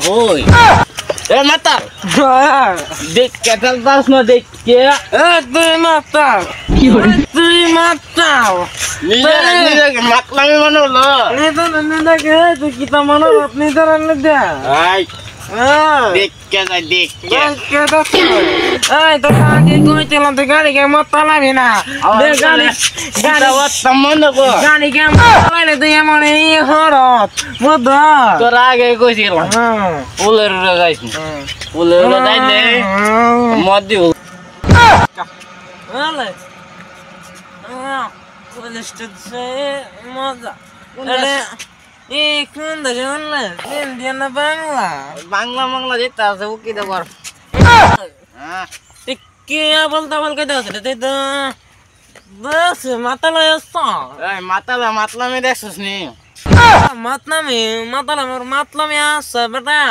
কই এ মাতাল দেখ কেটাল দাস না দেখ কে এ তুই মাতাল তুই মাতাল নিজে মাতলামি মনে হলো নিদাকে তুই কি তা মনে আপনি তো রান্না দে এই দেখ কে যায় দেখ কে কে দাস এই তো আগে কইছিলাম তুই গাড়ি কে মত চালাবি না দে গাড়ি মনে কর গাড়ি কে মত চালাইলে তুই এমন এই হরত বুঝ তোর আগে কইছিলাম উলের যাইস উলের যাইলে মদ দিব Vale. Con este moda. কোন দেশে বললে ইন্ডিয়ান না বাংলা বাংলা যেতে আছে ও কি দেবর কি বলতে বল কইতে আছে তুই তো বস মাতালা আসছ এই মাতলামি দেখছস নি মাতলামি আছে বেটা